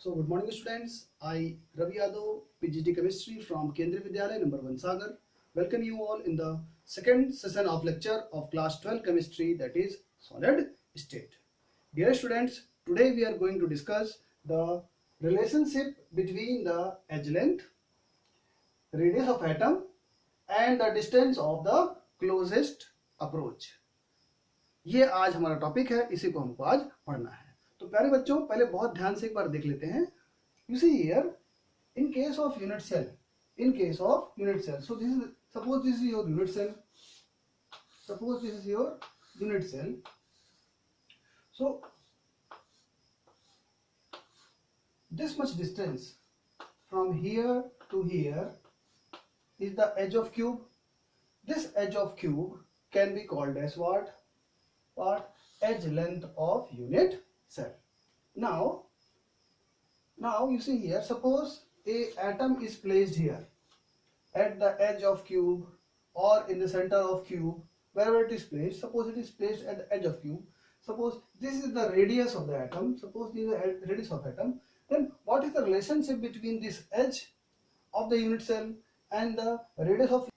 So good morning students, I Ravi Yadav, PGT Chemistry from Kendriya Vidyalaya number 1 Sagar. Welcome you all in the second session of lecture of class 12 chemistry, that is solid state. Dear students, today we are going to discuss the relationship between the edge length, radius of atom and the distance of the closest approach. ये आज हमारा topic है, इसी को हमको आज पढ़ना है। तो प्यारे बच्चों, पहले बहुत ध्यान से एक बार देख लेते हैं। You see here, in case of unit cell, so this is, suppose this is your unit cell. So this much distance from here to here is the edge of cube. This edge of cube can be called as what? Edge length of unit cell. Now you see here, suppose a atom is placed here at the edge of cube or in the center of cube, wherever it is placed. Suppose it is placed at the edge of cube. Suppose this is the radius of the atom. Then what is the relationship between this edge of the unit cell and the radius of?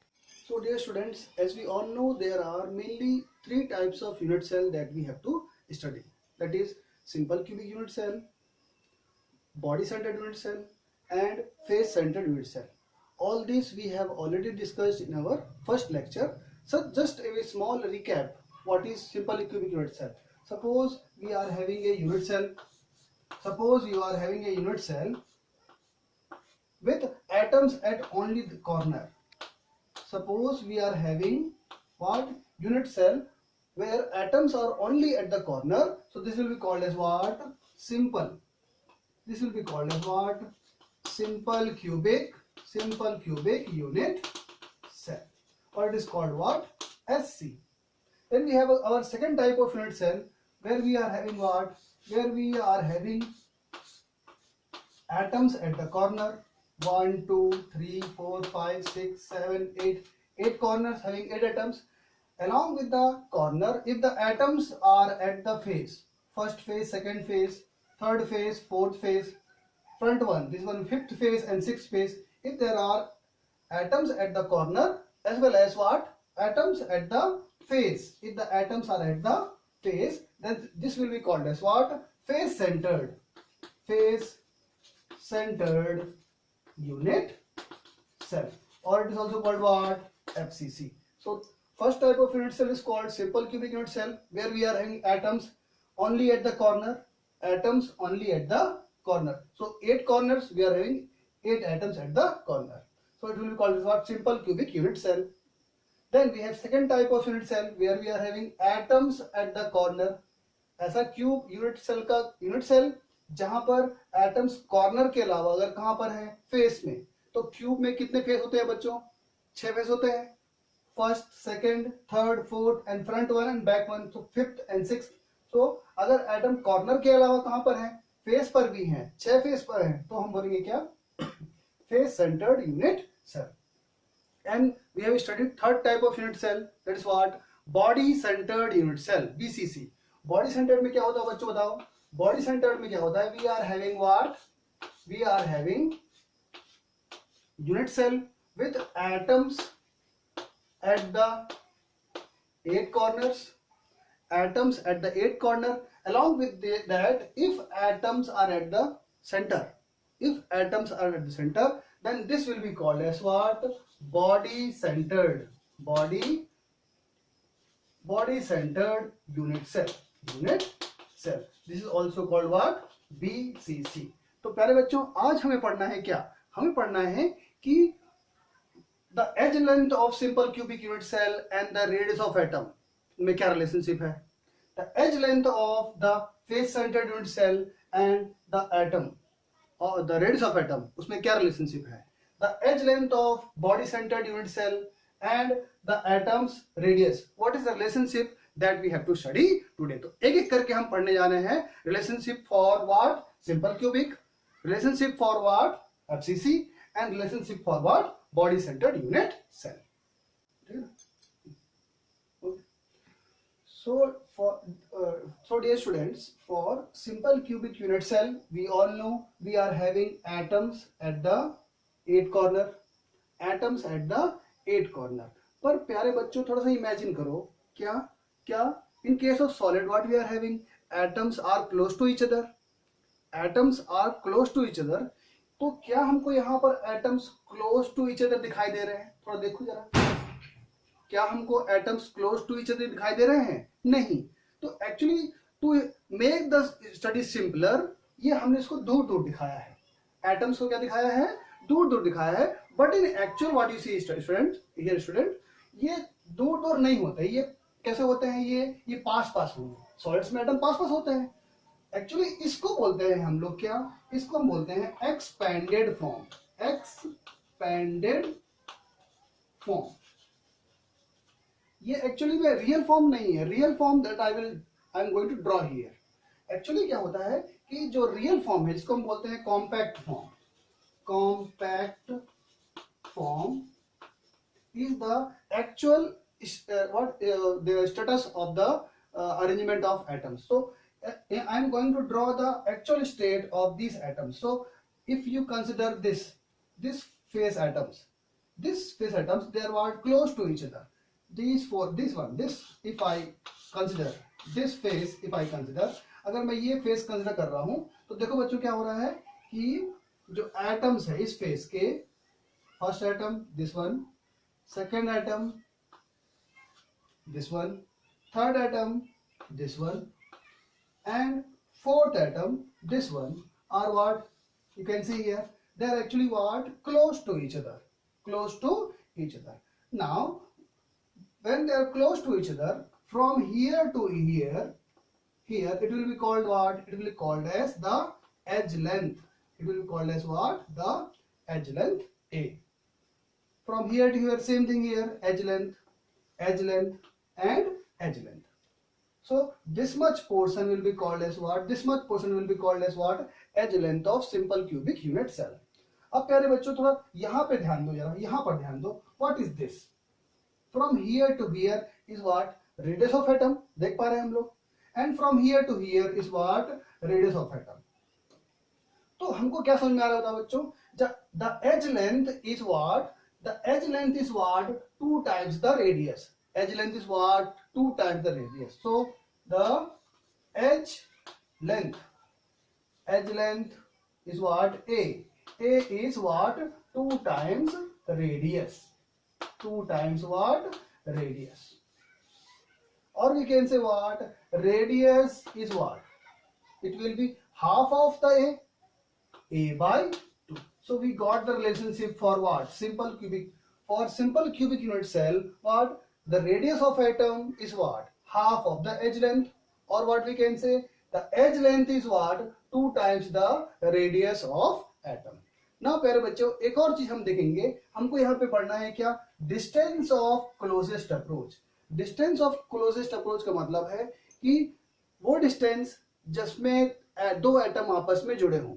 So dear students, as we all know, there are mainly three types of unit cell that we have to study. That is simple cubic unit cell, body centered unit cell and face centered unit cell. All these we have already discussed in our first lecture. So just a small recap, what is simple cubic unit cell? Suppose we are having a unit cell. Suppose you are having a unit cell with atoms at only the corner. Suppose we are having what? Unit cell where atoms are only at the corner. So this will be called as what? Simple. This will be called as what? Simple cubic unit cell, or it is called what? SC. Then we have our second type of unit cell where we are having what? Where we are having atoms at the corner. 1, 2, 3, 4, 5, 6, 7, 8. 8 corners having 8 atoms. Along with the corner, if the atoms are at the face, first phase, second phase, third phase, fourth phase, front one, this one, fifth phase and sixth phase, if there are atoms at the corner as well as what? Atoms at the face. If the atoms are at the face, then this will be called as what? Face centered unit cell, or it is also called what? FCC. So first type of unit cell is called simple cubic unit cell, where we are having atoms only at the corner. So 8 corners, we are having 8 atoms at the corner. So it will be called as what? Simple cubic unit cell. Then we have second type of unit cell where we are having atoms at the corner. ऐसा cube unit cell का unit cell जहां पर atoms corner के अलावा अगर कहां पर है? फेस में. तो क्यूब में कितने फेस होते हैं बच्चों? 6 फेस होते हैं. First, second, third, fourth and front one and back one. तो फिफ्थ एंड सिक्स्थ. तो अगर एटम कॉर्नर के अलावा कहां पर है? फेस पर भी हैं, 6 फेस पर हैं, तो हम बोलेंगे क्या? Face centred unit cell. And we have studied third type of unit cell, that is what? Body centred unit cell, BCC. Body centred में क्या होता है बच्चों, बताओ? बॉडी सेंटर्ड में क्या होता है? We are having what? We are having unit cell with atoms at the 8 corners. Along with that, if atoms are at the center, then this will be called as what? Body centered unit cell. This is also called what? BCC. तो प्यारे बच्चों, आज हमें पढ़ना है क्या? हमें पढ़ना है कि the edge length of simple cubic unit cell and the radius of atom में क्या relationship है? The edge length of the face centered unit cell and the atom or the radius of atom, उसमें क्या relationship है? The edge length of body centered unit cell and the atom's radius, what is the relationship that we have to study today? तो एक एक करके हम पढ़ने जा रहे हैं. Relationship for what? Simple cubic. Relationship for what? FCC. And relationship for what? Body centered unit cell. Okay. So for so dear students, for simple cubic unit cell, we all know we are having atoms at the 8 corner, atoms at the 8 corner. पर प्यारे बच्चों थोड़ा सा imagine करो, क्या क्या in case of solid what we are having, atoms are close to each other, atoms are close to each other. तो क्या हमको यहाँ पर atoms close to each other दिखाई दे रहे हैं? थोड़ा देखो जरा, क्या हमको atoms close to each other दिखाई दे रहे हैं? नहीं. तो actually to make the study simpler, ये हमने इसको दूर दूर दिखाया है, एटम्स को क्या दिखाया है? दूर दूर दिखाया है. But in actual what you see student, here student, ये दूर दूर नहीं होते. ये कैसे होते हैं? ये पास पास होंगे. सॉलिड्स में एटम पास पास होते हैं. एक्चुअली इसको बोलते हैं हम लोग क्या? इसको हम बोलते हैं एक्सपेंडेड फॉर्म. Expanded form. ये एक्चुअली में रियल फॉर्म नहीं है. Real form that I am going to draw here. Actually क्या होता है कि जो रियल फॉर्म है जिसको हम बोलते हैं compact form, compact form is the actual the status of the arrangement of atoms. So I am going to draw the actual state of these atoms. So if you consider this phase atoms, they are what? Close to each other. These four, this one, this, if I consider this phase, if I consider, अगर मैं ये face consider कर रहा हूं तो देखो बच्चों क्या हो रहा है कि जो एटम्स है इस फेस के, first atom this one, second atom this one, third atom this one, and fourth atom this one are what you can see here, they are actually what? Close to each other, close to each other. Now when they are close to each other, from here to here it will be called what? It will be called as the edge length. It will be called as what? The edge length A. From here to here, same thing here, edge length, and edge length. So this much portion will be called as what? This much portion will be called as what? Edge length of simple cubic unit cell. अब प्यारे बच्चों थोड़ा यहाँ पे ध्यान दो, जरा यहाँ पर ध्यान दो. What is this? From here to here is what? Radius of atom. देख पा रहे हैं हम लोग. And from here to here is what? Radius of atom. तो हमको क्या समझ में आ रहा होता है बच्चों? The edge length is what? The edge length is what? 2 times the radius. Edge length is what? 2 times the radius. So the edge length is what? A. A is what? 2 times the radius. 2 times what? Radius. Or we can say what? Radius is what? It will be half of the A by 2. So we got the relationship for what? Simple cubic unit cell, what? The radius of atom is what? Half of the edge length. Or what we can say? The edge length is what? 2 times the radius of atom. Now प्यारे बच्चों एक और चीज हम देखेंगे, हमको यहाँ पे पढ़ना है क्या? Distance of closest approach. Distance of closest approach का मतलब है कि वो डिस्टेंस जिसमें दो एटम आपस में जुड़े हों,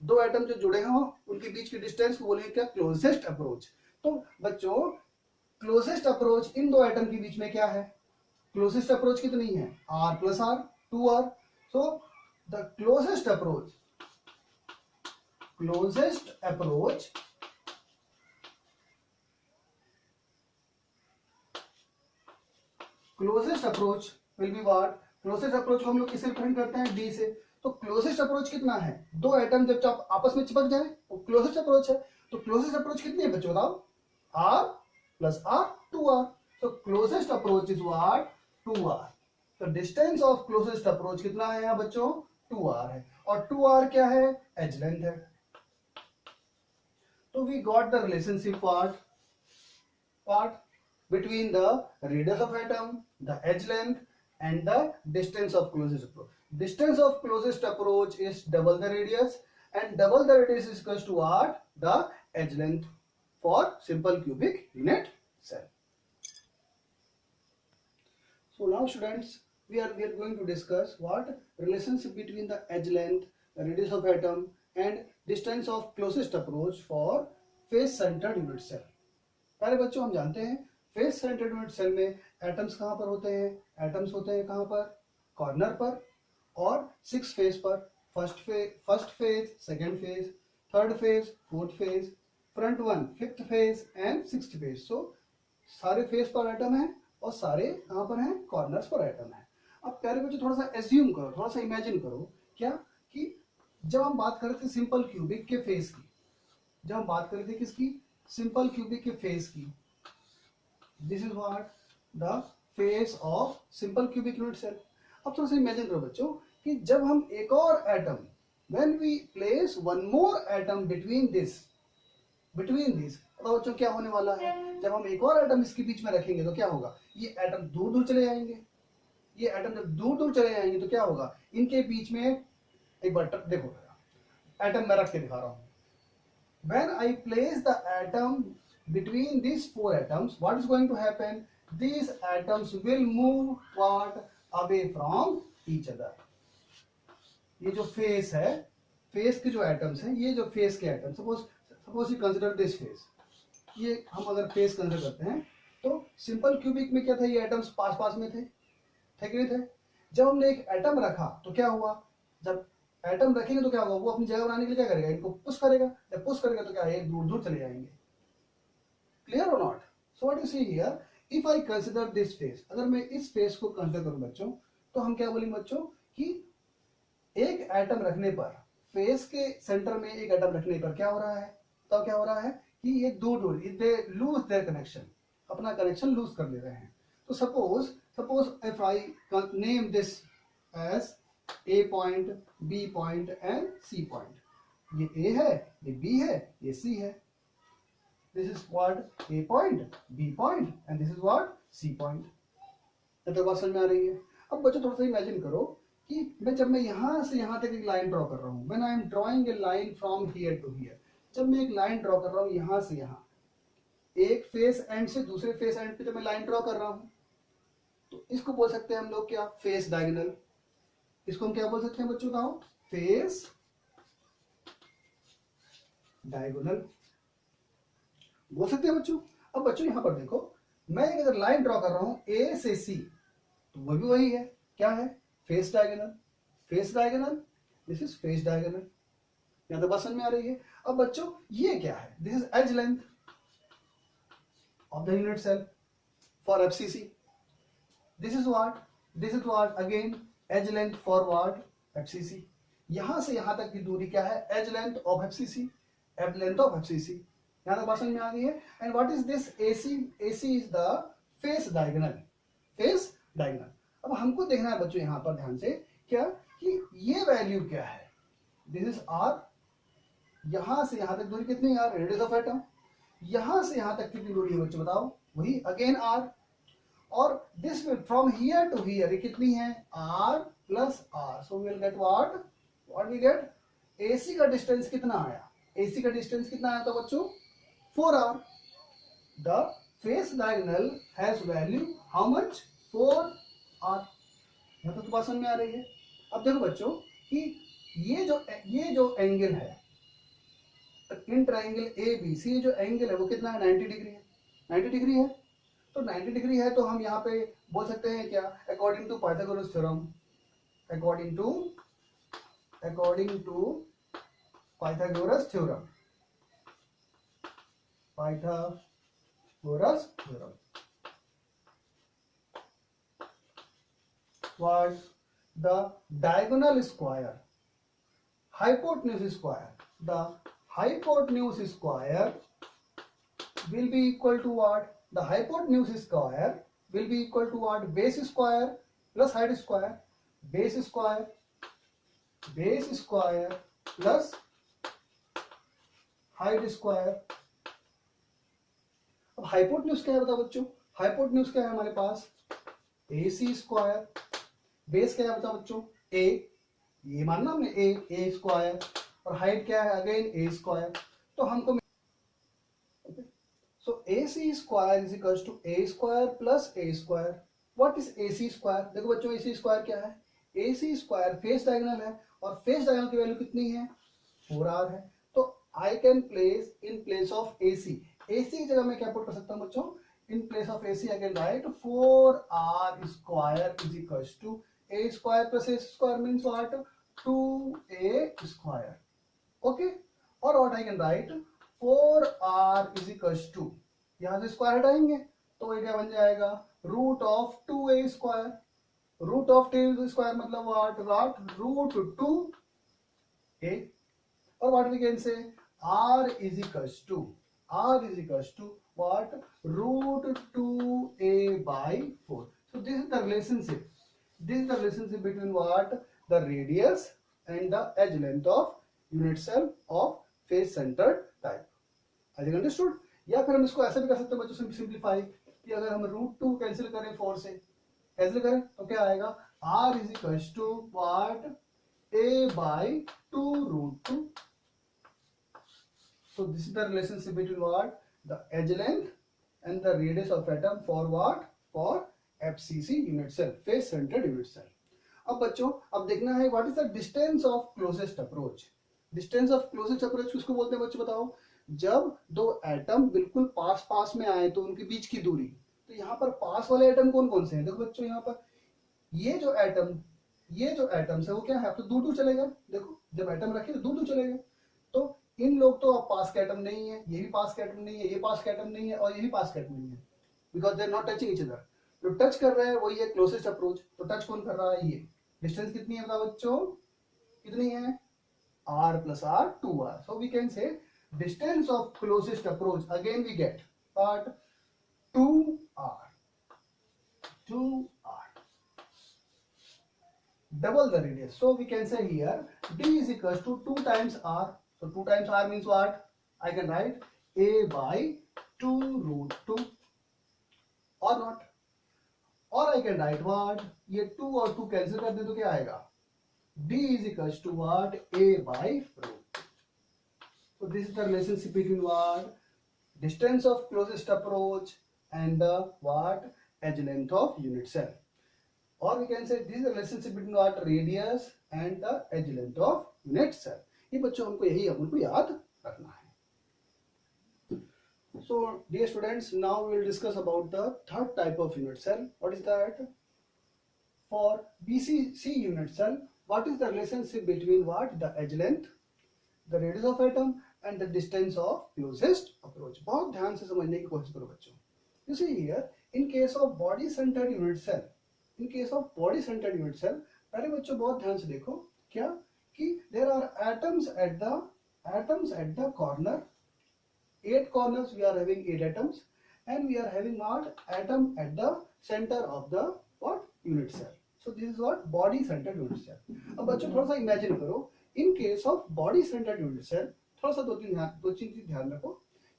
दो एटम जो जुड़े हों उनके बीच की डिस्टेंस को बोलेंगे क्या? Closest approach. तो बच्चों क्लोजेस्ट अप्रोच इन दो एटम के बीच में क्या है? क्लोजेस्ट अप्रोच कितनी है? r plus r, 2r. So the closest approach will be what? Closest approach को हम लोग किससे रिप्रेजेंट करते हैं? d से. तो क्लोजेस्ट अप्रोच कितना है? दो एटम जब आपस में चिपक जाए तो क्लोजेस्ट अप्रोच है. तो क्लोजेस्ट अप्रोच कितनी है बच्चों बताओ? r plus r, 2r. तो closest approach is what? 2r. तो डिस्टेंस ऑफ क्लोजेस्ट अप्रोच कितना है यहाँ बच्चों? 2r है. और 2r क्या है? एज लेंथ है. तो we got the relationship what between the radius of atom, the edge length, and the distance of closest approach. Distance of closest approach is double the radius, and double the radius is equals to what? The edge length for simple cubic unit cell. So now students, we are going to discuss what relationship between the edge length, radius of atom, and distance of closest approach for face centered unit cell. पहले बच्चों हम जानते हैं face centred unit cell में atoms कहाँ पर होते हैं? एटम्स होते हैं कहाँ पर? कॉर्नर पर और 6 फेज पर। First phase, second phase, third phase, fourth phase, front one, fifth phase and sixth phase. So सारे फेज पर एटम है और सारे कहाँ पर हैं? कॉर्नर्स पर एटम है। अब प्यारे बच्चों थोड़ा सा एज्यूम करो, थोड़ा सा इमेजिन करो क्या कि जब हम बात कर रहे थे सिंपल क्यूबिक के फेज की, जब हम बात कर रहे थे किसकी? सिंपल क्यूबिक के फेज की। This is what the face of simple cubic unit cell. अब थोड़ा सा इमेजिन करो बच्चों कि जब हम एक और atom, when we place one more atom between this, बताओ बच्चों क्या होने वाला है? जब हम एक और एटम इसके बीच में रखेंगे तो क्या होगा? ये एटम दूर दूर चले जाएंगे। ये एटम जब दूर दूर चले जाएंगे तो क्या होगा? इनके बीच में एक बार देखो, एटम मैं रख के दिखा रहा हूं। When I place the atom between these four atoms, what is going to happen? These atoms will move what? Away from each other. ये जो फेस है, फेस के जो एटम्स हैं, ये जो फेस के atom, suppose you consider this face, ये हम अगर फेस कंसिडर करते हैं तो सिंपल क्यूबिक में क्या था? ये एटम्स पास पास में थे कि नहीं थे? जब हमने एक एटम रखा तो क्या हुआ? जब एटम रखेंगे तो क्या होगा? वो अपनी जगह बनाने के लिए क्या करेगा? इनको पुश करेगा। जब पुश करेगा तो क्या है? दूर दूर चले जाएंगे। क्लियर और not? So what you see here, if I consider this face, अगर मैं इस फेस को कंसिडर करूं बच्चों, तो हम क्या बोलेंगे बच्चों कि एक एटम रखने पर, फेस के सेंटर में एक एटम रखने पर क्या हो रहा है? तो क्या हो रहा है कि ये दूर दूर, दे लूज देयर कनेक्शन, अपना कनेक्शन लूज कर ले रहे हैं। तो suppose if I name this edge A point, B point and C point. ये A है, ये B है, ये C है. This is what A point, B point and this is what C point. तो बात समझ में आ रही है? अब बच्चों थोड़ा सा इमेजिन करो कि जब मैं यहाँ से यहाँ तक एक लाइन ड्रॉ कर रहा हूँ, when I am drawing a line from here to here, जब मैं एक लाइन ड्रॉ कर रहा हूँ यहाँ से यहाँ, एक फेस एंड से दूसरे फेस एंड पे जब मैं लाइन ड्रॉ कर रहा हूँ, तो इसको बोल सकते हैं हम लोग क्या? Face diagonal. इसको हम क्या बोल सकते हैं बच्चों? बताओ, फेस डायगोनल बोल सकते हैं बच्चों। अब बच्चों यहां पर देखो, मैं अगर लाइन ड्रॉ कर रहा हूं ए से सी, तो वो भी वही है, क्या है? Face diagonal. Face diagonal, this is face diagonal. यहां तो बात समझ में आ रही है? अब बच्चों ये क्या है? This is edge length of the unit cell for FCC. This is what again edge length for what? FCC. यहां से यहां तक की दूरी क्या है? Edge length of FCC, edge length of FCC. यहां तक बात समझ में आ गई है? And what is this? AC. AC is the face diagonal, face diagonal. अब हमको देखना है बच्चों यहां पर ध्यान से क्या कि ये वैल्यू क्या है? This is R. यहां से यहां तक दूरी कितनी है? Radius of atom. यहां से यहां तक कितनी दूरी है बच्चों? बताओ, वही अगेन आर। और this from here to here ये कितनी है? r plus R. So we will get what we get? AC का डिस्टेंस कितना आया? AC का डिस्टेंस कितना आया था बच्चों? 4r। The face diagonal has value how much? 4r। यहां तक तो बात समझ में आ रही है? अब देखो बच्चों कि ये जो एंगल है इन ट्राइंगल ABC, जो एंगल है वो कितना है? 90 डिग्री है। 90 डिग्री है तो 90 डिग्री है तो हम यहाँ पे बोल सकते हैं क्या? According to Pythagoras theorem, according to Pythagoras theorem, what the diagonal square, hypotenuse square, the hypotenuse square will be equal to what? The hypotenuse square will be equal to what? Base square plus height square. Base square plus height square. अब hypotenuse क्या है बताओ बच्चों? Hypotenuse क्या है हमारे पास? AC square. Base क्या है बताओ बच्चों? A, ये मानना हमने A स्क्वायर, और हाइट क्या है? Again A square. तो हमको so AC square is equals to A square plus A square. What is AC square? देखो बच्चों AC square क्या है? AC square फेस डायगोनल है और फेस डायगोनल की वैल्यू कितनी है? 4r है। तो I can place in place of AC, AC की जगह मैं क्या पुट कर सकता हूँ बच्चों? in place of AC I can write 4r square is equals to a square plus a square means what? 2a square. Okay, or what I can write 4r is equals to, यहां से square हटाएंगे तो ये क्या बन जाएगा root of 2a square. Root of 2a square मतलब what root 2a. or what we can say r is equals to what root 2a by 4. So this is the relationship. This is the relationship between what the radius and the edge length of unit cell of face centered type. I think understood. या फिर हम इसको ऐसे भी कर सकते हैं बच्चों सिंप्लीफाई कि अगर हम रूट 2 कैंसिल करें 4 से कैंसिल करें तो क्या आएगा r is equals to what a by 2 root 2. So this is the relationship between what the edge length and the radius of atom for what for FCC unit cell face centered unit cell. अब बच्चों अब देखना है what is the distance of closest approach. Distance of closest approach किसको बोलते हैं बच्चों बताओ. जब दो एटम बिल्कुल पास पास में आए तो उनके बीच की दूरी. तो यहाँ पर पास वाले एटम कौन कौन से हैं देखो बच्चों. यहाँ पर ये जो एटम्स है वो क्या है तो दूर दूर चले गए. देखो जब एटम रखे तो दूर दूर चले गए. तो इन लोग तो अब पास के एटम नहीं है, ये भी पास के एटम नहीं है, ये पास के एटम नहीं है और ये भी पास के एटम नहीं है because they are not touching each other. जो टच कर रहे हैं वही है क्लोजेस्ट अप्रोच. तो टच कौन कर रहा है ये. डिस्टेंस कितनी है बताओ बच्चों कितनी है r plus r 2r. So we can say distance of closest approach again we get but 2r double the radius. So we can say here d is equals to 2 times r. So 2 times r means what I can write a by 2 root 2 or not. or I can write what ये 2 और 2 cancel कर दे तो क्या आएगा d is equals to what a by root. So this is the relationship between what distance of closest approach and the what edge length of unit cell. Or we can say this is the relationship between what radius and the edge length of unit cell. ये बच्चों हमको यही हमको याद रखना है. So dear students, now we will discuss about the third type of unit cell. What is that? For BCC unit cell, what is the relationship between what the edge length, the radius of atom and the distance of closest approach. बहुत ध्यान से समझने की कोशिश करो बच्चों. You see here in case of body centered unit cell, पहले बच्चों बहुत ध्यान से देखो क्या कि there are atoms at the corner. 8 corners we are having 8 atoms and we are having what atom at the center of the what unit cell. So this is what body centered unit cell. अब बच्चों थोड़ा सा imagine करो in case of body centered unit cell, थोड़ा सा दो तीन चीज ध्यान रखो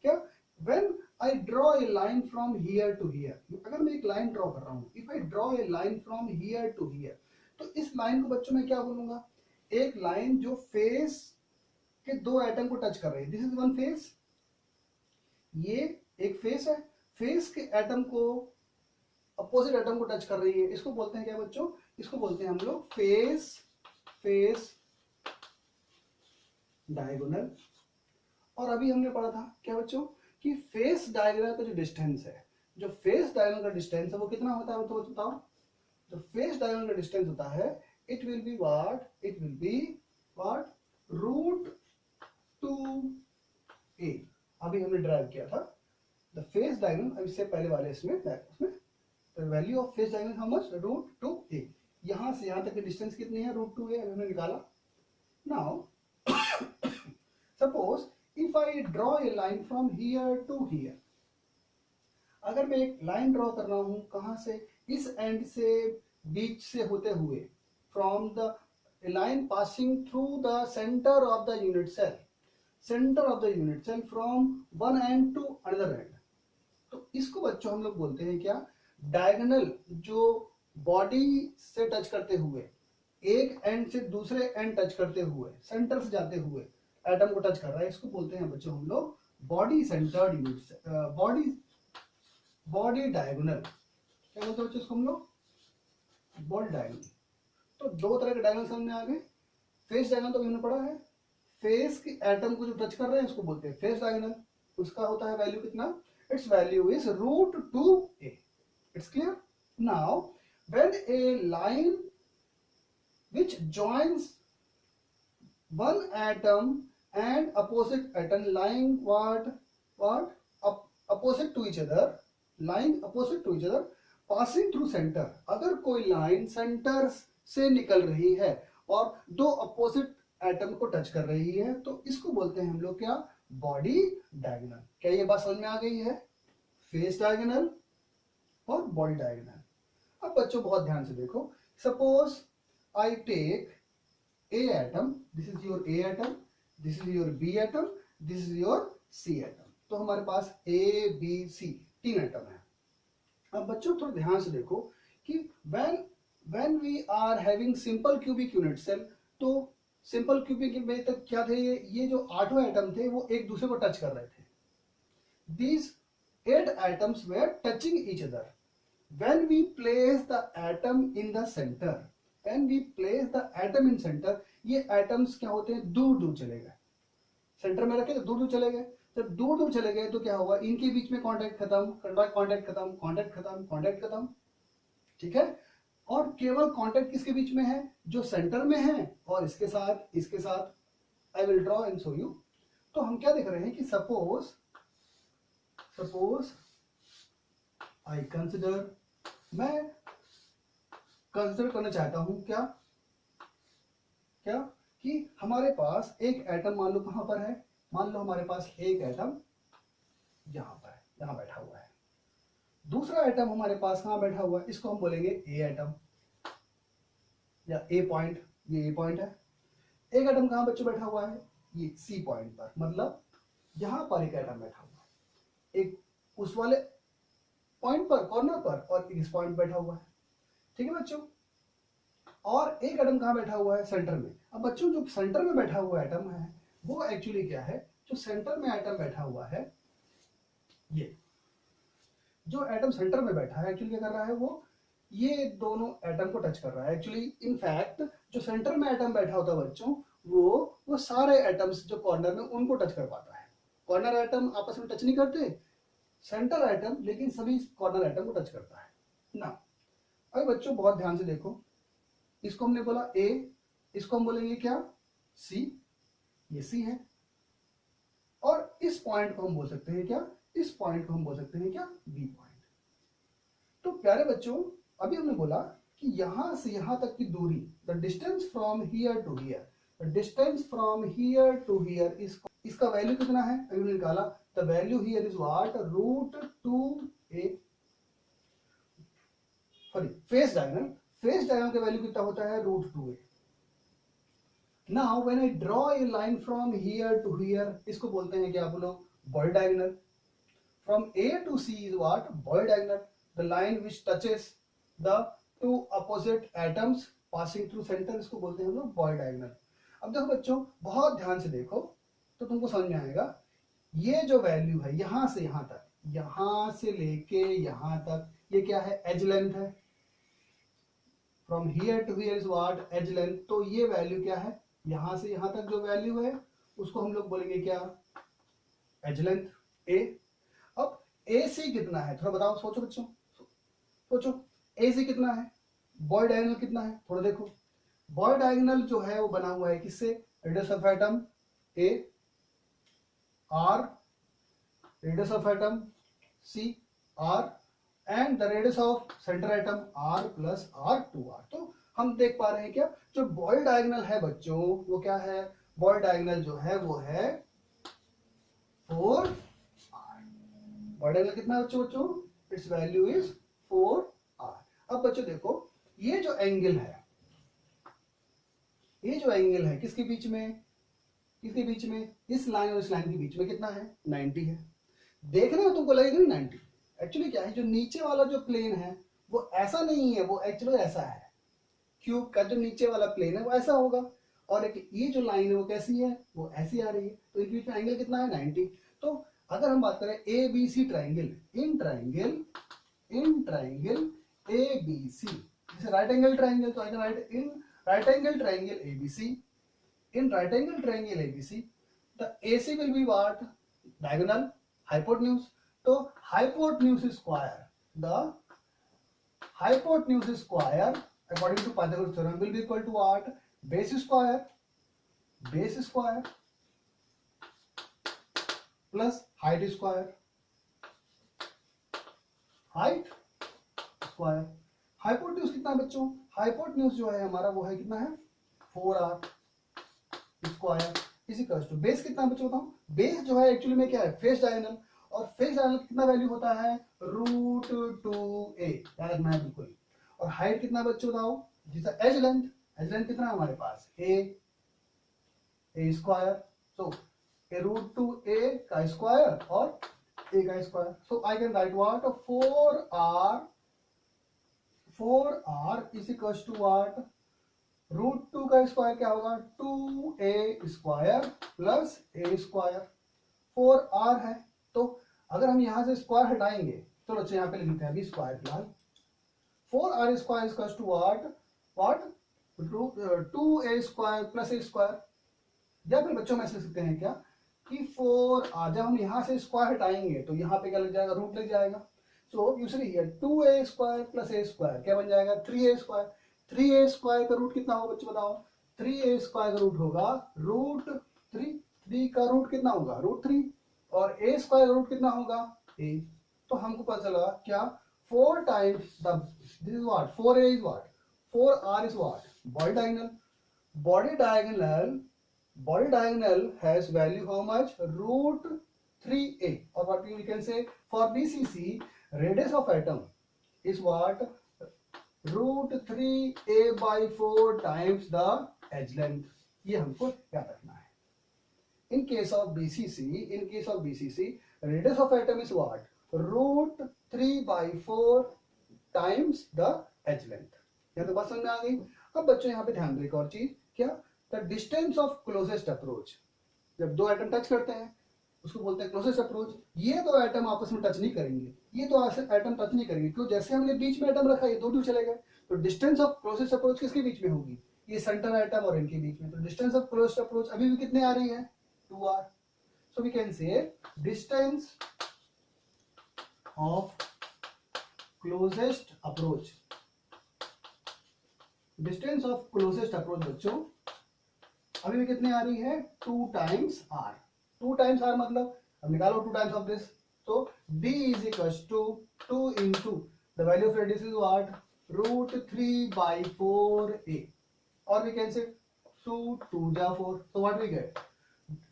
क्या. when I draw a line from here to here, अगर मैं एक लाइन ड्रॉ कर रहा हूँ, if I draw a line from here to here, तो इस लाइन को बच्चों मैं क्या बोलूंगा एक लाइन जो फेस के दो एटम को टच कर रही है. This is one face. ये एक फेस है. फेस के एटम को अपोजिट एटम को टच कर रही है. इसको बोलते हैं क्या बच्चों इसको बोलते हैं हम लोग फेस डायगोनल. और अभी हमने पढ़ा था क्या बच्चों कि फेस डायगोनल का जो डिस्टेंस है वो कितना होता है तो बताओ. जो फेस डायगोनल का डिस्टेंस होता है it will be what root 2a. अभी हमने ड्राइव किया था द फेस डायगोनल. अब इससे पहले वाले इसमें the value of face diagonal how much root 2a. यहां से यहां तक की डिस्टेंस कितनी है रूट 2a हमने निकाला. Now suppose if I draw a line from here to here. अगर मैं एक लाइन ड्रॉ कर रहा हूं कहां से इस एंड से बीच से होते हुए from the line passing through the centre of the unit cell from one end to another end. तो इसको बच्चों हम लोग बोलते हैं क्या डायगोनल. जो बॉडी से टच करते हुए एक एंड से दूसरे एंड टच करते हुए सेंटर से जाते हुए एटम को टच कर रहा है इसको बोलते हैं बच्चों हम लोग body centred unit body diagonal. क्या बोलते हैं बच्चों इसको हम लोग बॉडी डायगोनल. तो दो तरह के डायगोनल सामने आ गए. फेस डायगोनल तो हमने पढ़ा है. फेस के एटम को जो टच कर रहे हैं उसको बोलते हैं फेस डायगोनल. उसका होता है वैल्यू कितना its value is root 2a. It's clear? Now, when a line which joins one atom and opposite atom lying opposite to each other, passing through center. अगर कोई लाइन सेंटर से निकल रही है और दो अपोजिट एटम को टच कर रही है, तो इसको बोलते हैं हम लोग क्या? Body diagonal. क्या ये बात समझ में आ गई है? फेस डायगोनल और बॉडी डायगोनल. अब बच्चों बहुत ध्यान से देखो. Suppose I take A atom, this is your A atom, this is your B atom, this is your C atom. तो हमारे पास A, B, C तीन एटम है. अब बच्चों थोड़ा ध्यान से देखो कि when we are having simple cubic unit cell, तो सिंपल क्यूबिक में तक क्या थे? ये जो आठों एटम थे वो एक दूसरे को टच कर रहे थे. These 8 atoms were touching each other. When we place the atom in the center, ये एटम्स क्या होते हैं? दूर दूर चले गए. सेंटर में रखे तो दूर दूर चले गए. जब दूर दूर चले गए तो क्या हुआ? इनके बीच में कांटेक्ट खत्म. ठीक है. और केवल कांटेक्ट किसके बीच में है? जो सेंटर में है और इसके साथ I will draw and show you. तो हम क्या देख रहे हैं कि सपोज आई मैं कंसिडर करना चाहता हूं क्या कि हमारे पास एक एटम, मान लो कहां पर है? मान लो हमारे पास एक एटम यहां पर है, यहां बैठा हुआ है. दूसरा एटम हमारे पास कहां बैठा हुआ है? इसको हम बोलेंगे ए एटम या ए पॉइंट. ये ए पॉइंट है. एक एटम कहां बच्चों बैठा हुआ है? ये सी पॉइंट पर. मतलब यहां पर एक एटम बैठा हुआ है, एक उस वाले पॉइंट पर, कॉर्नर पर, और इस पॉइंट बैठा हुआ है. ठीक है बच्चों. और एक एटम कहां बैठा हुआ है? सेंटर में. अब बच्चों जो सेंटर में बैठा हुआ एटम है वो एक्चुअली क्या है? जो सेंटर में एटम बैठा हुआ है, ये जो एटम सेंटर में बैठा है एक्चुअली क्या कर रहा है? वो ये दोनों एटम को टच कर रहा है. एक्चुअली इनफैक्ट जो सेंटर में एटम बैठा होता है बच्चों, वो सारे एटम्स जो कॉर्नर में उनको टच कर पाता है. कॉर्नर एटम आपस में टच नहीं करते, सेंटर एटम लेकिन सभी कॉर्नर एटम को टच करता है ना. अभी बच्चों बहुत ध्यान से देखो. इसको हमने बोला A, इसको हम बोलेंगे क्या? C. ये C है. और इस पॉइंट को हम बोल सकते हैं क्या? इस पॉइंट को हम बोल सकते हैं क्या? B point. तो प्यारे बच्चों अभी हमने बोला कि यहां से यहां तक की दूरी, the distance from here to here, इसका वैल्यू कितना है? अभी हमने निकाला. The value here is what? Root 2a. Sorry, face diagonal का वैल्यू कितना होता है? Root 2a. Now when I draw a line from here to here, इसको बोलते हैं क्या आप लोग? Body diagonal. फ्रॉम A to C is what? Body diagonal. The line which touches the two opposite atoms passing through centre, इसको बोलते हैं हम लोग बॉडी डायगोनल. अब देखो बच्चों बहुत ध्यान से देखो तो तुमको समझ में आएगा. ये जो वैल्यू है यहां से यहां तक, यहां से लेके यहां तक, ये क्या है? एज लेंथ है. From here to here is what? Edge length. तो ये वैल्यू क्या है? यहां से यहां तक जो वैल्यू है उसको हम लोग बोलेंगे क्या? Edge length A. अब AC कितना है? थोड़ा बताओ, सोचो बच्चों, सोचो. AC कितना है? बॉडी डायगोनल कितना है? थोड़ा देखो. बॉडी डायगोनल जो है वो बना हुआ है किससे? Radius of atom A, R, radius of atom C, R, and the radius of centre atom R plus R2R. तो हम देख पा रहे हैं क्या? जो बॉडी डायगोनल है बच्चों वो क्या है? बॉडी डायगोनल जो है वो है 4R. बॉडी डायगोनल कितना है बच्चों? It's value is 4R. अब बच्चों देखो ये जो एंगल है, किसके बीच में? इस लाइन और इस लाइन के बीच में कितना है? 90 है. देखने में तुमको लगेगा 90. एक्चुअली क्या है? जो नीचे वाला जो प्लेन है वो ऐसा नहीं है, वो एक्चुअली ऐसा है. क्यूब का जो नीचे वाला प्लेन है वो ऐसा होगा, और एक ये जो लाइन है वो कैसी है? वो ऐसी आ रही है. तो इनके बीच में एंगल कितना है? 90. तो अगर हम बात करें ABC triangle, in triangle ABC, जैसे राइट एंगल ट्राइंगल, तो right in right angle triangle ABC, in right angle triangle ABC, the AC will be what? Diagonal, hypotenuse. तो hypotenuse square, the hypotenuse square according to Pythagoras theorem will be equal to what? Base square plus height square. Hypotenuse कितना है बच्चों? Hypotenuse जो है हमारा वो है कितना है 4r square is equal to base कितना बच्चों बताओ? बेस जो है एक्चुअली में क्या है? फेस डायगोनल, और फेस डायगोनल कितना वैल्यू होता है? √2a, याद रखना है बिल्कुल। और हाइट कितना बच्चों बताओ? जिसका एज लेंथ कितना है हमारे पास? a स्क्वायर, सो √2a का स्क्वायर और a का square, so I can write what? 4r is equal to what? √2 का स्क्वायर क्या होगा? 2a square plus a square, 4r है। तो अगर हम यहां से स्क्वायर हटाएंगे, चलो अच्छा यहाँ पे लिखते हैं अभी स्क्वायर फिलहाल। 4r square is two what 2a square plus a square, या फिर बच्चों में ऐसे लिख सकते हैं क्या कि 4r, जब हम यहां से स्क्वायर हटाएंगे तो यहाँ पे क्या लग जाएगा? रूट लग जाएगा। So usually here 2a square plus a square क्या बन जाएगा? 3a square. 3a स्क्वायर का रूट कितना होगा बच्चों बताओ? 3a स्क्वायर का रूट होगा √3, 3 का रूट कितना होगा? √3, और a स्क्वायर का रूट कितना होगा? a। तो हमको पता चला क्या? 4 times the this is what? 4a is what? 4r is what? Body diagonal. Body diagonal has value how much? √3a, or what we can say for BCC, radius of atom is what? √3a by 4 times the edge length. ये हमको याद रखना है। In case of BCC, radius of atom is what? √3 by 4 times the edge length. यहाँ तो बात समझ में आ गई। अब बच्चों यहाँ पे ध्यान दो एक और चीज, क्या? The distance of closest approach. जब दो एटम टच करते हैं उसको बोलते हैं क्लोजेस्ट अप्रोच। ये दो एटम आपस में टच नहीं करेंगे, क्यों? जैसे हमने बीच में एटम रखा, ये दो दूर चले गए, तो डिस्टेंस ऑफ क्लोजेस्ट अप्रोच किसके बीच में होगी? ये सेंटर एटम और इनके बीच में। तो डिस्टेंस ऑफ क्लोजेस्ट अप्रोच अभी भी कितने आ रही है? 2r। So we can say distance of closest approach, बच्चों अभी भी कितने आ रही है? 2 टाइम्स r। 2 टाइम्स r मतलब अब निकालो 2 टाइम्स ऑफ दिस, तो d is equal to 2 into the value of radius is what? √3 by 4a, और वी कैन से 2 जा 4, so what we get?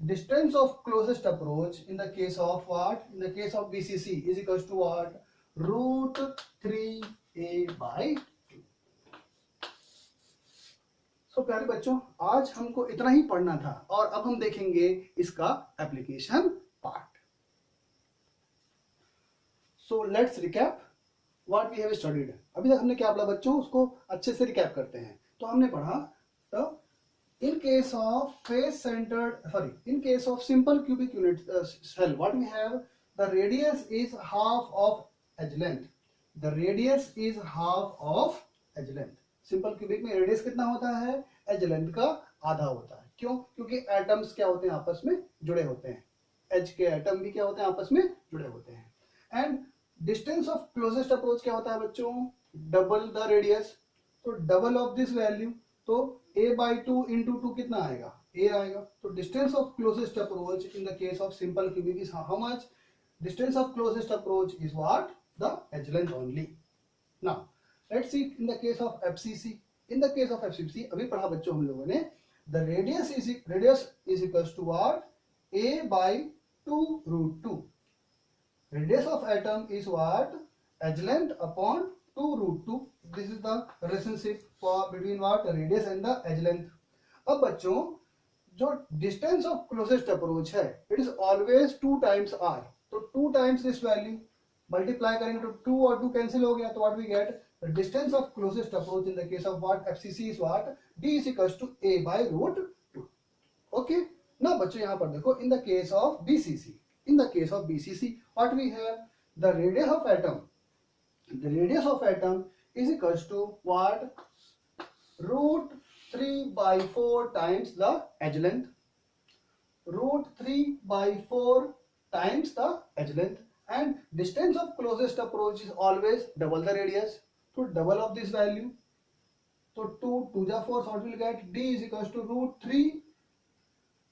Distance of closest approach in the case of what? In the case of BCC is equals to what? √3a by 2। तो प्यारे बच्चों आज हमको इतना ही पढ़ना था, और अब हम देखेंगे इसका application part. So let's recap what we have studied. अभी तक हमने क्या पढ़ा बच्चों, उसको अच्छे से रिकैप करते हैं। तो हमने पढ़ा तो in case of simple cubic unit cell, what we have? The radius is half of edge length. Simple cubic में रेडियस कितना होता है? एज लेंथ का आधा होता है। क्यों? क्योंकि एटम्स क्या होते हैं? आपस में जुड़े होते हैं। एज के एटम भी क्या होते हैं? आपस में जुड़े होते हैं। And distance of closest approach क्या होता है बच्चों? डबल द रेडियस, तो डबल ऑफ दिस वैल्यू, तो a by 2 into 2 कितना आएगा? a आएगा। तो distance of closest approach in the case of simple cubic is how much? Distance of closest approach is what? The edge length only. Now let's see in the case of FCC। In the case of FCC अभी पढ़ा बच्चों हम लोगों ने, the radius is equals to what? a by 2 √2। Radius of atom is what? Edge length upon 2 √2। This is the relationship for between what? Radius and the edge length. अब बच्चों जो distance of closest approach है, it is always 2 times r। तो 2 times this value multiply करेंगे तो 2 और 2 cancel हो गया, तो what we get? The distance of closest approach in the case of what? FCC is what? D is equals to a by √2. Okay. Now बच्चों यहाँ पर देखो, in the case of BCC, what we have? The radius of atom is equals to what? √3 by 4 times the edge length. √3 by 4 times the edge length. and distance of closest approach is always double the radius. So double of this value, so 2 ja 4, so what we will get? D is equals to root 3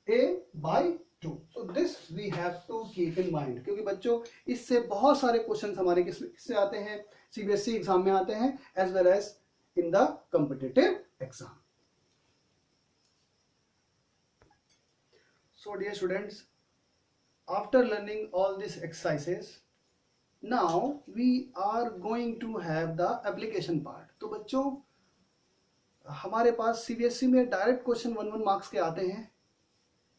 a by 2. So this we have to keep in mind, क्योंकि बच्चों इससे बहुत सारे question हमारे किससे आते हैं, CBSE exam में आते हैं as well as in the competitive exam. So dear students, after learning all these exercises, now we are going to have the application part. तो बच्चों हमारे पास सीबीएसई में डायरेक्ट क्वेश्चन 1 मार्क्स के आते हैं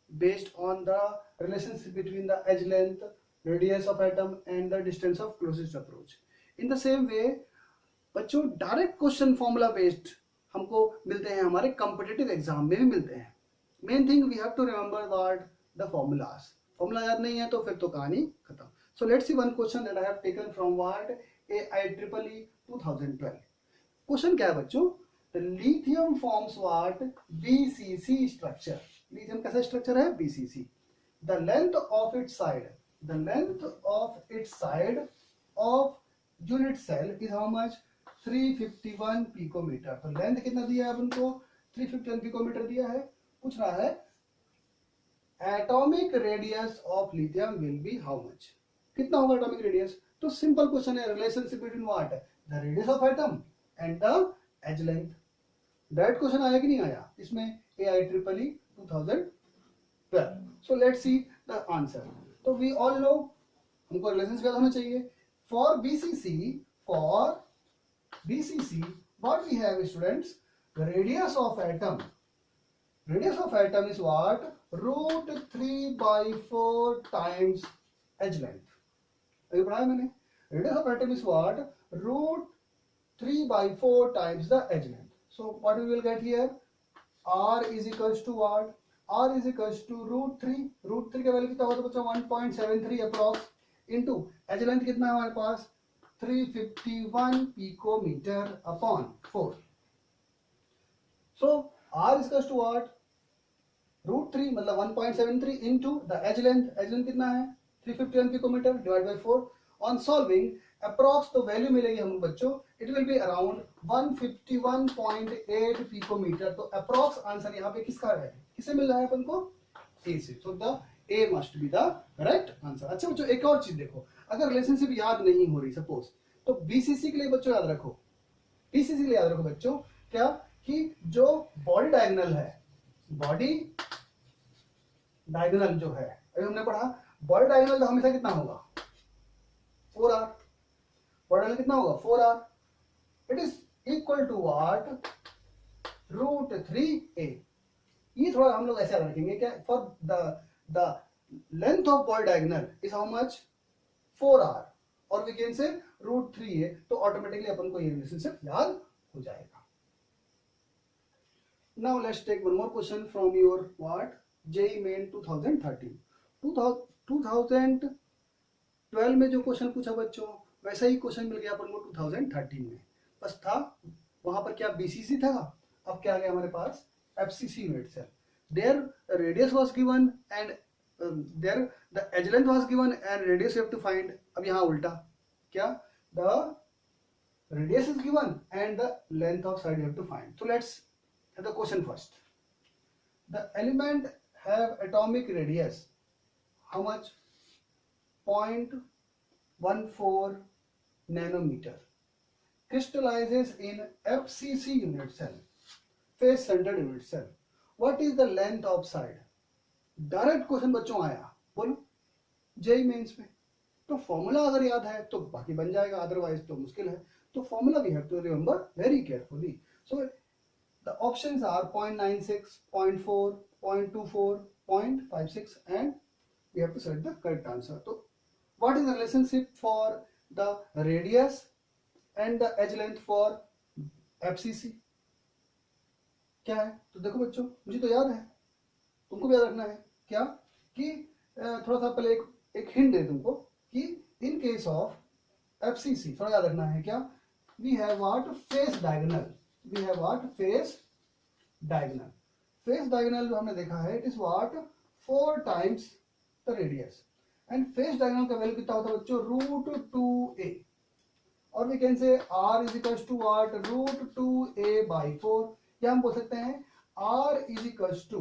based on the relationship between the edge length, radius of atom and the distance of closest approach. In the same way बच्चों direct question formula based हमको मिलते हैं, हमारे कॉम्पिटिटिव एग्जाम में भी मिलते हैं. Main thing we have to remember what the formulas. Formula याद नहीं है तो फिर तो कहानी खत्म. So let's see one question that I have taken from what AIEEE 2012. Question क्या है बच्चों? The lithium forms what BCC structure. Lithium कैसा स्ट्रक्चर है? BCC. The length of its side, the length of its side of unit cell is how much? 351 picometre. तो length कितना दिया है अपन को? 351 पिकोमीटर दिया है. पूछ रहा है atomic radius of lithium will be how much. कितना होगा एटॉमिक रेडियस? तो सिंपल क्वेश्चन है, relationship between what? The radius of atom and the edge length. Direct question आया कि नहीं आया इसमें AIEEE 2012. So let's see the answer. तो वी ऑल नो, हमको रिलेशनशिप याद होना चाहिए. For BCC what we have students? The radius of atom is what? Root 3/4 times edge length. अभी पढ़ा है मैंने. Radius of atom is what? Root 3/4 times the edge length. So what we will get here? R is equals to what? R is equals to root 3. root 3 का value कितना होता है बच्चों? 1.73 approx into as length कितना है हमारे पास? 351 picometre upon 4. So R is equals to what? root 3 मतलब 1.73 into the edge length. edge length कितना है? 351 picometre divide by 4. On solving approx तो वैल्यू मिलेगी हम बच्चों, it will be around 151.8 picometre. तो अप्रॉक्स आंसर यहाँ पे किसका है? किसे मिल रहा है अपन को? ए से. So the A must be the correct answer. अच्छा बच्चों एक और चीज देखो, अगर रिलेशनशिप याद नहीं हो रही सपोज, तो BCC के लिए बच्चों याद रखो, BCC के लिए याद रखो बच्चों क्या, कि जो बॉडी डायगोनल है, बॉडी डायगोनल जो है, अभी हमने पढ़ा बॉडी डायगोनल हमेशा कितना होगा? 4R. बॉडी डायगोनल कितना होगा? 4R. It is equal to what? Root 3a. ये थोड़ा हम लोग ऐसे याद रखेंगे क्या, for the length of body diagonal is how much? 4R और वी कैन से रूट 3a. तो ऑटोमेटिकली अपन को ये रिलेशनशिप याद हो जाएगा. Now let's take one more question from your what JEE Main 2013. 2012 में जो क्वेश्चन पूछा बच्चों वैसा ही क्वेश्चन मिल गया अपन को 2013 में. बस था वहां पर क्या BCC था, अब क्या आ गया हमारे पास? FCC unit cell. There radius was given and there the edge length was given and radius you have to find. अब यहाँ उल्टा क्या, the radius is given and the length of side you have to find. So let's the question first. The element have atomic radius how much? 0.14 nanometer. Crystallizes in FCC unit cell, face centered unit cell. What is the length of side? Direct question बच्चों आया, बोलो JEE mains में. तो formula अगर याद है तो बाकी बन जाएगा, अदरवाइज तो मुश्किल है. तो formula we have to remember very carefully. So the options are 0.96, 0.4, 0.24, 0.56 and we have to select the correct answer. So what is the relationship for the radius and the edge length for FCC? क्या है? तो देखो बच्चों मुझे तो याद है, तुमको भी याद रखना है क्या, कि थोड़ा सा पहले एक हिंट दे तुमको कि इन केस ऑफ FCC थोड़ा याद रखना है क्या, we have what? Face diagonal. We have what? Face diagonal. Face diagonal जो हमने देखा है, it is what? 4 times the radius. And face diagonal का वैल्यू कितना होता है बच्चों, √2a, और we can say r is equal to what, √2a/4, या हम बोल सकते हैं r is equal to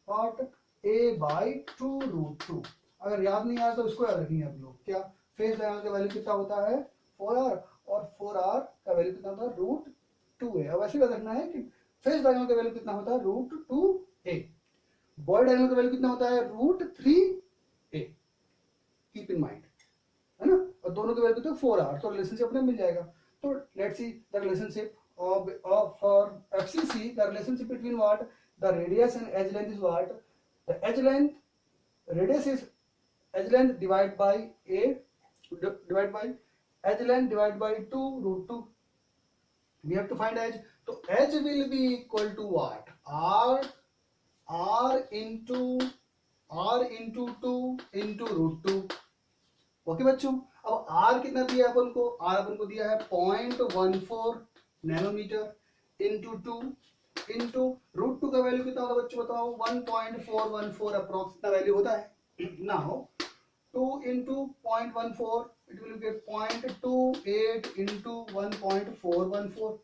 what, a/2√2। अगर याद नहीं आया तो इसको याद रखेंगे आप लोग, क्या फेस डायगोनल का वैल्यू कितना होता है 4r, और 4r का वैल्यू कितना होता है √2a। अब ऐसे याद रखना है कि फेस डायगोनल का वैल्यू कितना होता है √2a, बॉय डायगोनल का वैल्यू कितना होता है √3a, कीप इन माइंड, है ना, और दोनों के वैल्यू तो 4r, तो रिलेशनशिप अपने मिल जाएगा। तो let's see the relationship of for FCC, the relationship between what, the radius and edge length is what, the edge length, radius is edge length divided by a, divided by edge length divided by 2√2, we have to find edge, so edge will be equal to what, r into 2 into √2। Okay बच्चों, अब r कितना दिया है अपन को, r अपन को दिया है 0.14 nanometre into 2 into √2 का वैल्यू कितना होगा बच्चों बताओ, 1.414 अप्रॉक्स इतना वैल्यू होता है। Now 2 into 0.14 it will get 0.28 into 1.414।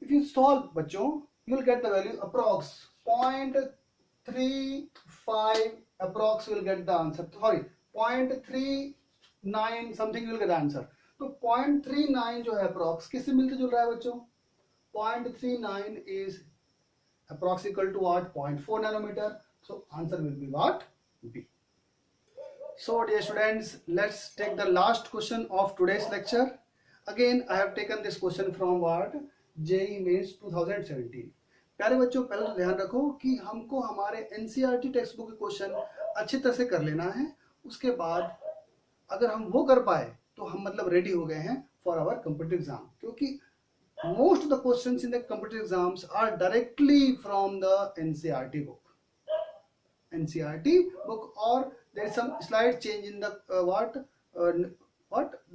If you solve बच्चों you will get the value approx 0.35 approx will get the answer, sorry 0.39 something will get answer. तो 0.39 जो है अप्रॉक्स किससे मिलते जुल रहा है बच्चों, 0.39 is approx equal to what, 0.4 nanometre, so answer will be what, B. So dear students, let's take the last question of today's lecture. Again I have taken this question from what, JEE Mains 2017। प्यारे बच्चों पहले तो ध्यान रखो कि हमको हमारे NCERT text book के क्वेश्चन अच्छी तरह से कर लेना है, उसके बाद अगर हम वो कर पाए तो हम मतलब रेडी हो गए हैं फॉर आवर कॉम्पिटिटिव एग्जाम, क्योंकि most of the questions in the competitive exams are directly from the NCERT book, or there is some slight change in the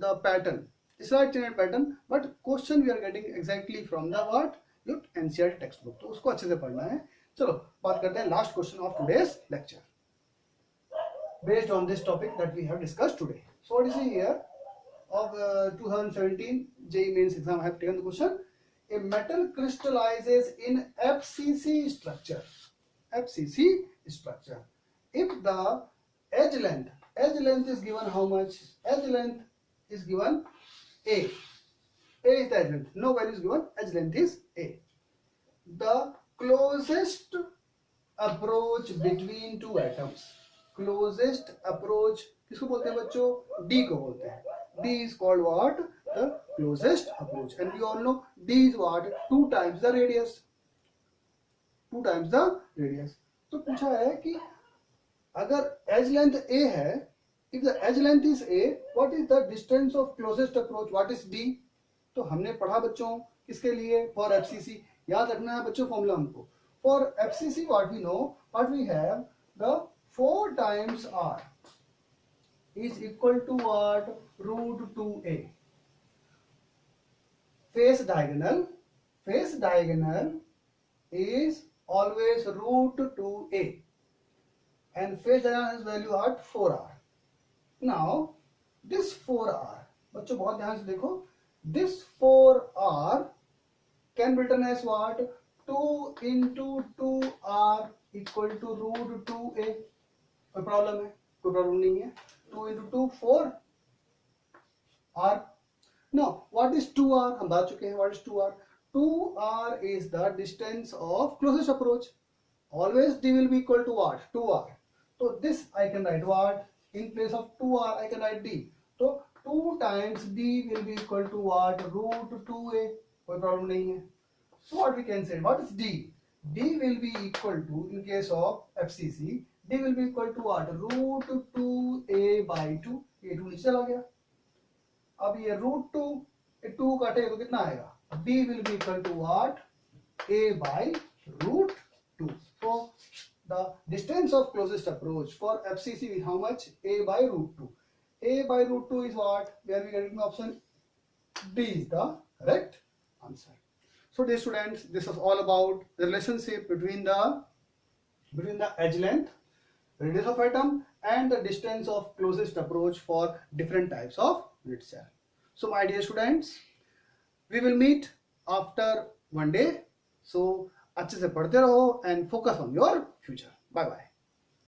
the pattern, slight change in pattern, but question we are getting exactly from the what, your NCERT textbook, तो उसको अच्छे से पढ़ना है। चलो बात करते हैं last question of today's lecture based on this topic that we have discussed today. So what is the year of 2017 JEE Mains exam? I have taken the question. A metal crystallizes in FCC structure, FCC structure, if the edge length is given how much, edge length is given a is the edge length, no value is given, edge length is a, the closest approach between two atoms, closest approach किसको बोलते हैं बच्चों, D को बोलते हैं, D is called what, the closest approach, and we all know D is what, 2 times the radius, 2 times the radius। तो पूछा है कि अगर edge length A है, if the edge length is A, what is the distance of closest approach, what is D? तो हमने पढ़ा बच्चों किसके लिए, for FCC, याद रखना है बच्चों फॉर्मूला हमको, for FCC what we know, what we have, the 4 times R is equal to what, √2a, face diagonal is always √2a, and face diagonal has value at 4r। now this 4r बच्चों बहुत ध्यान से देखो, this 4r can be written as what, 2 into 2r equal to √2a। कोई problem है, कोई problem नहीं है, 2 into 2 4 r। now what is 2r, हम बता चुके हैं what is 2r, 2r is the distance of closest approach, always d will be equal to what, 2r, so this I can write what, in place of 2r I can write d, so 2 times d will be equal to what, √2a, कोई problem नहीं है। so what we can say, what is d, d will be equal to, in case of FCC, d will be equal to what, √2a/2, ये 2 नीचे चला गया, अब ये √2 2 काटेगा तो कितना आएगा, d will be equal to what, a/√2, so the distance of closest approach for FCC is how much, a/√2, a/√2 is what, where we get the option D is the correct answer। so dear students, this is all about the relationship between the edge length, radius of atom and the distance of closest approach for different types of unit cell. So my dear students, we will meet after one day. So अच्छे से पढ़ते रहो and focus on your future. Bye bye.